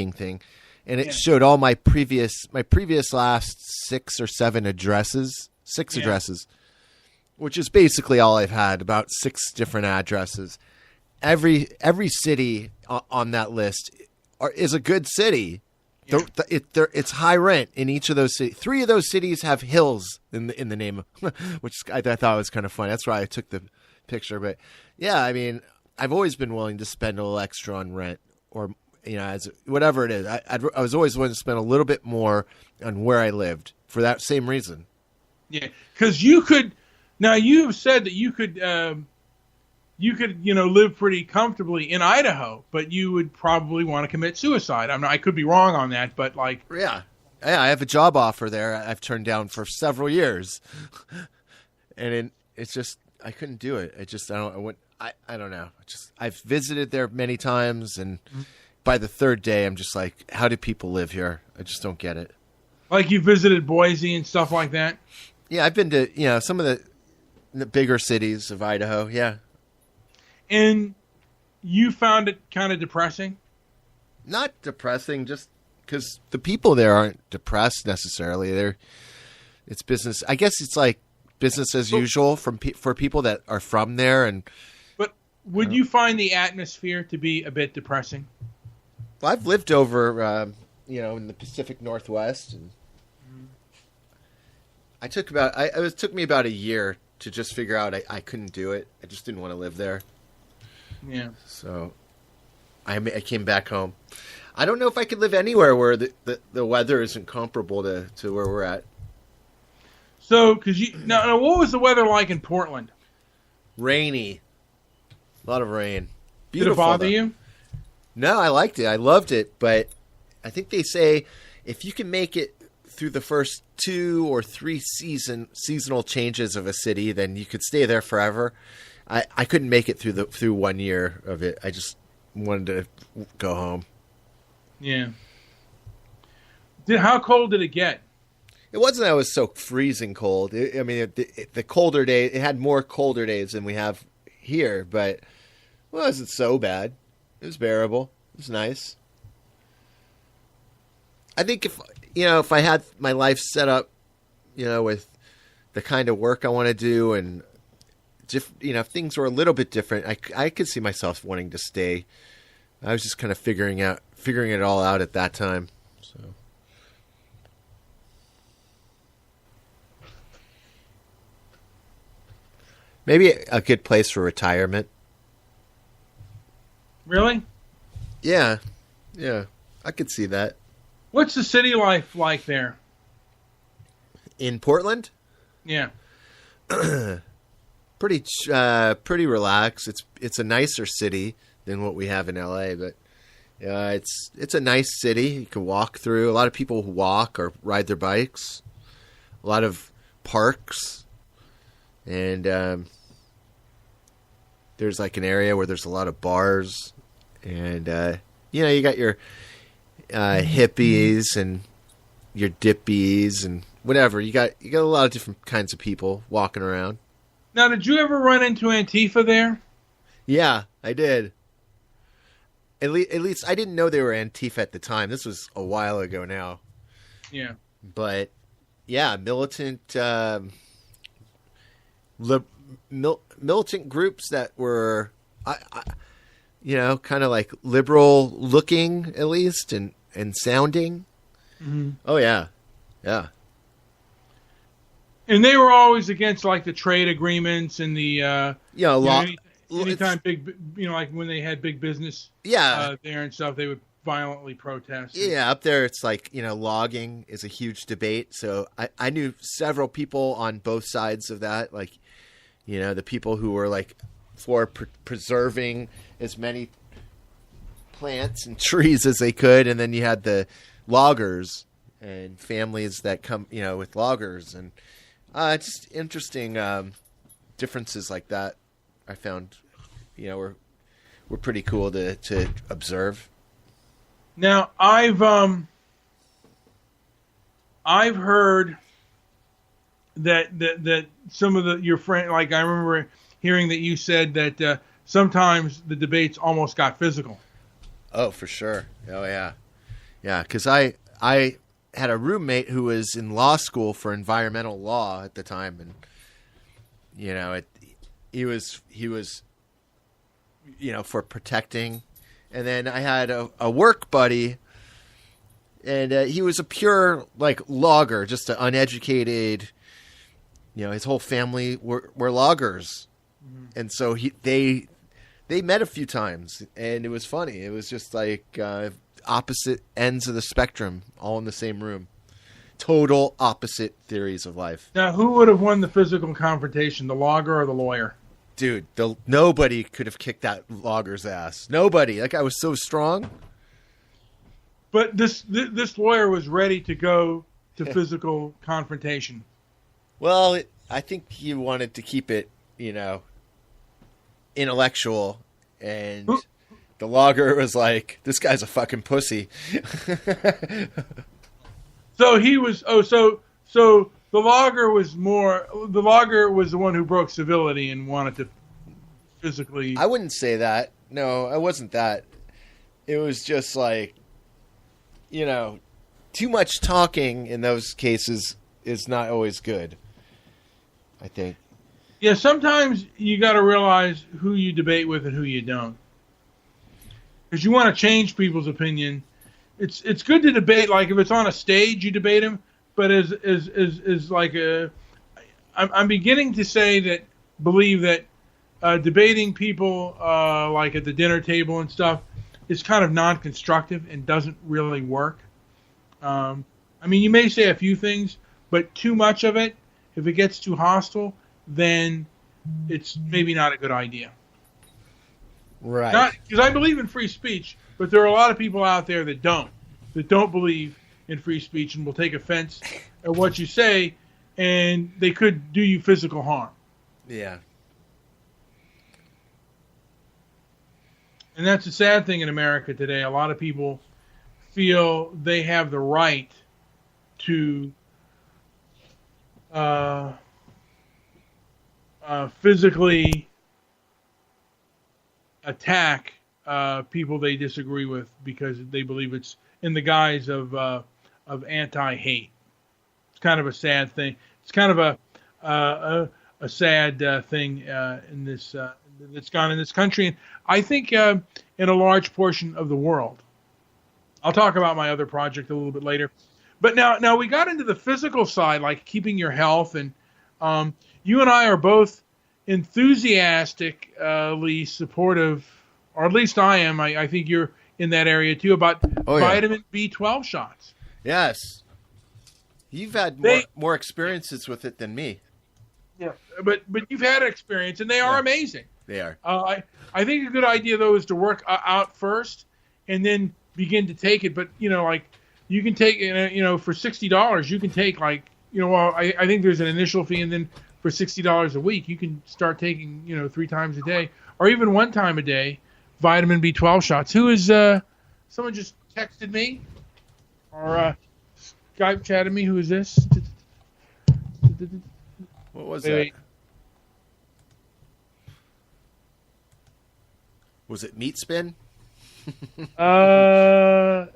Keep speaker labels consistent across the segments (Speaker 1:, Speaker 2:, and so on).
Speaker 1: tracking thing, and it showed all my previous last 6 or 7 addresses, addresses, which is basically all I've had, about 6 different addresses. Every city on that list is a good city. Yeah. It's high rent in each of those cities. 3 of those cities have hills in the name, which I thought was kind of fun. That's why I took the picture. But yeah, I mean, I've always been willing to spend a little extra on rent, or as whatever it is. I was always willing to spend a little bit more on where I lived for that same reason.
Speaker 2: Yeah, because you could. Now you've said that you could live pretty comfortably in Idaho, but you would probably want to commit suicide. I could be wrong on that, but
Speaker 1: yeah, I have a job offer there I've turned down for several years, and it's just I couldn't do it. I don't know. I've visited there many times, and by the 3rd day, I'm just like, how do people live here? I just don't get it.
Speaker 2: Like you visited Boise and stuff like that?
Speaker 1: Yeah, I've been to some of the bigger cities of Idaho. Yeah.
Speaker 2: And you found it kind of depressing?
Speaker 1: Not depressing, just because the people there aren't depressed necessarily. It's business. I guess it's like business as usual for people that are from there.
Speaker 2: But would you find the atmosphere to be a bit depressing?
Speaker 1: Well, I've lived over, in the Pacific Northwest, and it took me about a year to just figure out I couldn't do it. I just didn't want to live there.
Speaker 2: Yeah.
Speaker 1: So I came back home. I don't know if I could live anywhere where the weather isn't comparable to where we're at.
Speaker 2: So, now, what was the weather like in Portland?
Speaker 1: Rainy. A lot of rain.
Speaker 2: Beautiful. Did it bother you?
Speaker 1: No, I liked it. I loved it. But I think they say if you can make it through the first 2 or 3 seasonal changes of a city, then you could stay there forever. I couldn't make it through 1 year of it. I just wanted to go home.
Speaker 2: Yeah. How cold did it get?
Speaker 1: It wasn't that it was so freezing cold. The colder day, it had more colder days than we have here, but it wasn't so bad. It was bearable. It was nice. I think if I had my life set up, with the kind of work I want to do, and if things were a little bit different, I could see myself wanting to stay. I was just kind of figuring it all out at that time. So maybe a good place for retirement.
Speaker 2: Really?
Speaker 1: Yeah, I could see that.
Speaker 2: What's the city life like there?
Speaker 1: In Portland?
Speaker 2: Yeah.
Speaker 1: Pretty relaxed. It's a nicer city than what we have in LA, but it's a nice city. You can walk through. A lot of people walk or ride their bikes. A lot of parks, and there's like an area where there's a lot of bars, and you got your hippies and your dippies and whatever. You got a lot of different kinds of people walking around.
Speaker 2: Now, did you ever run into Antifa there?
Speaker 1: Yeah, I did. At least I didn't know they were Antifa at the time. This was a while ago now.
Speaker 2: Yeah.
Speaker 1: But yeah, militant militant groups that were kind of like liberal looking, at least, and sounding.
Speaker 2: Mm-hmm.
Speaker 1: Oh yeah. Yeah.
Speaker 2: And they were always against like the trade agreements and the anytime big, like when they had big business there and stuff, they would violently protest.
Speaker 1: Yeah, up there it's like, logging is a huge debate. So I knew several people on both sides of that, like, the people who were like for preserving as many plants and trees as they could, and then you had the loggers and families that come, with loggers, and just interesting differences like that. I found, were pretty cool to observe.
Speaker 2: Now I've heard that some of your friend, like I remember hearing that you said that sometimes the debates almost got physical.
Speaker 1: Oh, for sure. Oh yeah. Yeah, because I had a roommate who was in law school for environmental law at the time, and he was for protecting. And then I had a work buddy, and he was a pure logger, just an uneducated. His whole family were loggers, and so they met a few times, and it was funny. It was just opposite ends of the spectrum, all in the same room. Total opposite theories of life.
Speaker 2: Now, who would have won the physical confrontation, the logger or the lawyer?
Speaker 1: Dude, nobody could have kicked that logger's ass. Nobody. That guy was so strong.
Speaker 2: But this lawyer was ready to go to physical confrontation.
Speaker 1: Well, I think he wanted to keep it, intellectual, and the logger was like, "This guy's a fucking pussy."
Speaker 2: So he was. So the logger was more. The logger was the one who broke civility and wanted to physically.
Speaker 1: I wouldn't say that. No, I wasn't that. It was just too much talking in those cases is not always good, I think.
Speaker 2: Yeah, sometimes you got to realize who you debate with and who you don't, because you want to change people's opinion. It's good to debate, if it's on a stage, you debate them. But I'm beginning to believe that debating people at the dinner table and stuff is kind of non-constructive and doesn't really work. You may say a few things, but too much of it, if it gets too hostile, then it's maybe not a good idea.
Speaker 1: Right.
Speaker 2: Because I believe in free speech, but there are a lot of people out there that don't believe in free speech and will take offense at what you say, and they could do you physical harm.
Speaker 1: Yeah.
Speaker 2: And that's a sad thing in America today. A lot of people feel they have the right to physically attack people they disagree with because they believe it's in the guise of anti-hate. It's kind of a sad thing. It's kind of a sad thing in this that's gone in this country, and I think in a large portion of the world. I'll talk about my other project a little bit later. But now we got into the physical side, like keeping your health, and you and I are both enthusiastically supportive, or at least I am. I think you're in that area too, about vitamin B12 shots.
Speaker 1: Yes. You've had more experiences with it than me.
Speaker 2: Yeah, but you've had experience, and they are amazing.
Speaker 1: They are.
Speaker 2: I think a good idea, though, is to work out first and then begin to take it. But, you can take, for $60, you can take, I think there's an initial fee, and then for $60 a week, you can start taking, 3 times a day, or even 1 time a day, vitamin B12 shots. Who is, someone just texted me, or Skype chatted me. Who is this?
Speaker 1: What was that? Was it Meat Spin?
Speaker 2: Debbie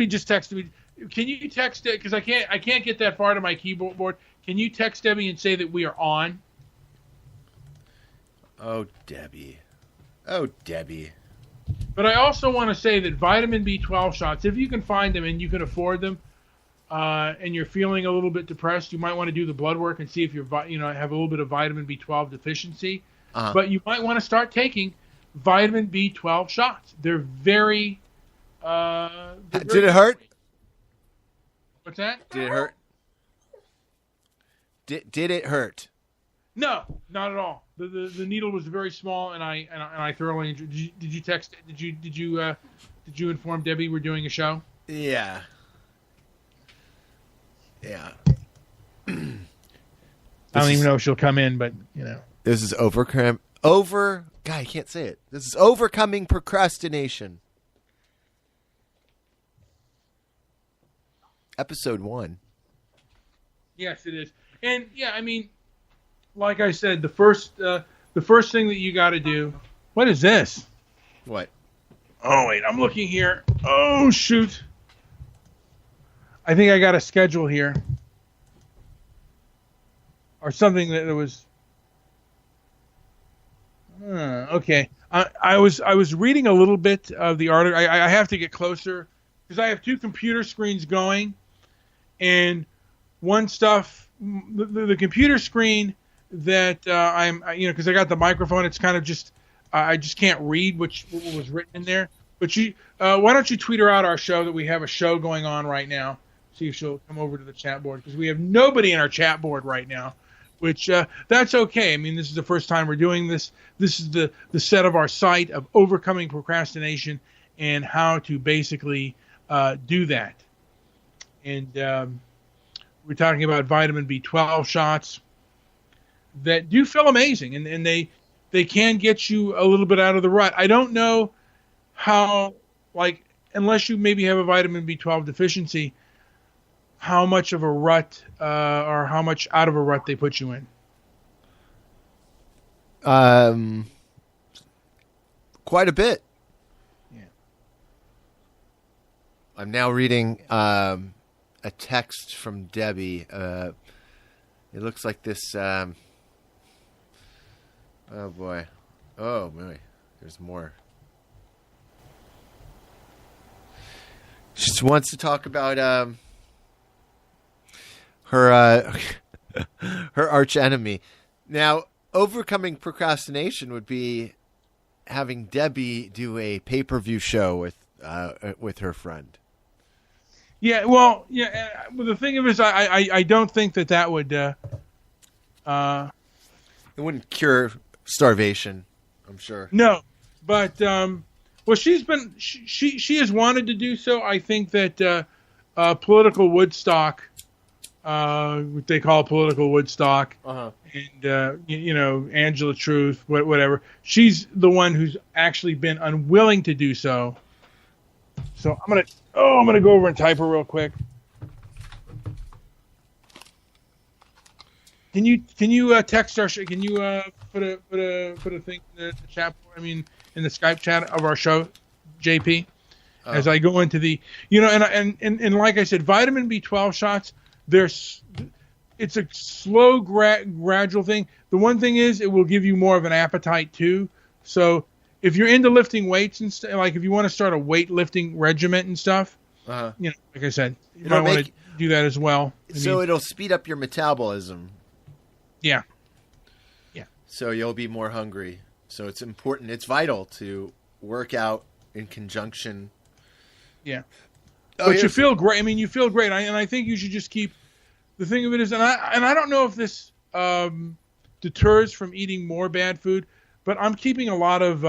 Speaker 2: just texted me. Can you text it? Because I can't get that far to my keyboard. Can you text Debbie and say that we are on?
Speaker 1: Oh, Debbie.
Speaker 2: But I also want to say that vitamin B12 shots, if you can find them and you can afford them, and you're feeling a little bit depressed, you might want to do the blood work and see if you're, have a little bit of vitamin B12 deficiency. Uh-huh. But you might want to start taking vitamin B12 shots. They're very.
Speaker 1: Did it hurt?
Speaker 2: What's that?
Speaker 1: Did it hurt? Did it hurt?
Speaker 2: No, not at all. The needle was very small, and I thoroughly enjoyed. Did you text? Did you inform Debbie we're doing a show?
Speaker 1: Yeah. Yeah.
Speaker 2: I don't even know if she'll come in, but
Speaker 1: This is God, I can't say it. This is overcoming procrastination. Episode 1.
Speaker 2: Yes, it is. And like I said, the first thing that you got to do. What is this?
Speaker 1: What?
Speaker 2: Oh wait, I'm looking here. Oh shoot. I think I got a schedule here. Or something that was okay. I was reading a little bit of the article. I have to get closer because I have two computer screens going, and one stuff the computer screen that I'm because I got the microphone. It's kind of just I just can't read what was written in there. But why don't you tweet her out our show that we have a show going on right now? See if she'll come over to the chat board because we have nobody in our chat board right now. Which that's okay. I mean, this is the first time we're doing this. This is the set of our site of overcoming procrastination and how to basically do that. And we're talking about vitamin B12 shots that do feel amazing, and they can get you a little bit out of the rut. I don't know how, unless you maybe have a vitamin B12 deficiency, how much of a rut or how much out of a rut they put you in.
Speaker 1: Quite a bit.
Speaker 2: Yeah.
Speaker 1: I'm now reading a text from Debbie. It looks like this. Oh boy. Oh boy. There's more. She just wants to talk about her her arch enemy. Now, overcoming procrastination would be having Debbie do a pay-per-view show with her friend.
Speaker 2: Yeah, well, yeah. But the thing is, I don't think that would. It
Speaker 1: wouldn't cure starvation, I'm sure.
Speaker 2: No, but well, she has wanted to do so. I think that political Woodstock. What they call political Woodstock, and Angela Truth, whatever. She's the one who's actually been unwilling to do so. So I'm gonna go over and type her real quick. Can you text our? Can you put a thing in the chat? I mean, in the Skype chat of our show, JP, as I go into the and like I said, vitamin B12 shots. It's a slow, gradual thing. The one thing is, it will give you more of an appetite too. So if you're into lifting weights and like if you want to start a weightlifting regiment and stuff, like I said, you might want to do that as well.
Speaker 1: It'll speed up your metabolism.
Speaker 2: Yeah.
Speaker 1: So you'll be more hungry. So it's important. It's vital to work out in conjunction.
Speaker 2: Yeah. But you feel great. I mean, you feel great, and I think you should just keep. The thing of it is, and I don't know if this deters from eating more bad food, but I'm keeping a lot of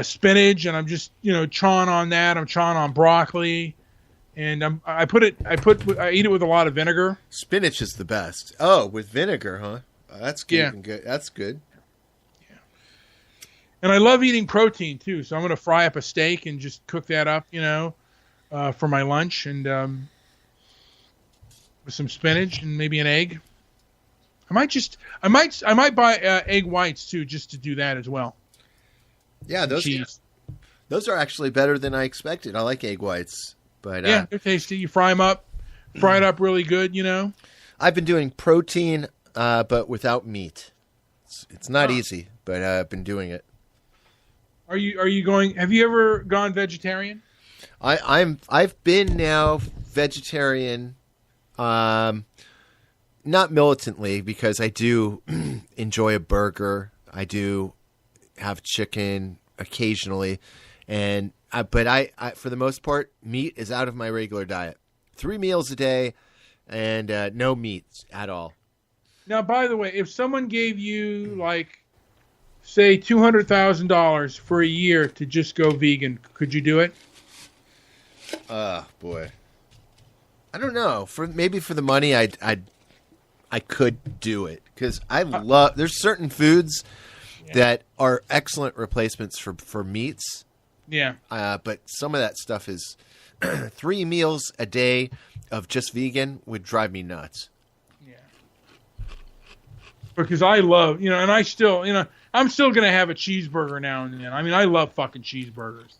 Speaker 2: spinach, and I'm just chawing on that. I'm chawing on broccoli, and I eat it with a lot of vinegar.
Speaker 1: Spinach is the best. Oh, with vinegar, huh? That's good. Yeah. Good. That's good.
Speaker 2: Yeah. And I love eating protein too, so I'm going to fry up a steak and just cook that up, for my lunch, and with some spinach and maybe an egg. I might buy egg whites too, just to do that as well.
Speaker 1: Yeah, those are actually better than I expected. I like egg whites, but
Speaker 2: yeah, they're tasty. You fry it up really good.
Speaker 1: I've been doing protein, but without meat. It's not easy, but I've been doing it.
Speaker 2: Are you going? Have you ever gone vegetarian?
Speaker 1: I've been now vegetarian, not militantly, because I do enjoy a burger. I do have chicken occasionally, but I for the most part, meat is out of my regular diet. 3 meals a day, and no meat at all.
Speaker 2: Now, by the way, if someone gave you say $200,000 for a year to just go vegan, could you do it?
Speaker 1: Boy, I don't know. Maybe for the money, I could do it because I love. There's certain foods that are excellent replacements for meats.
Speaker 2: Yeah.
Speaker 1: But some of that stuff is 3 meals a day of just vegan would drive me nuts.
Speaker 2: Yeah. Because I love, and I still, I'm still gonna have a cheeseburger now and then. I mean, I love fucking cheeseburgers.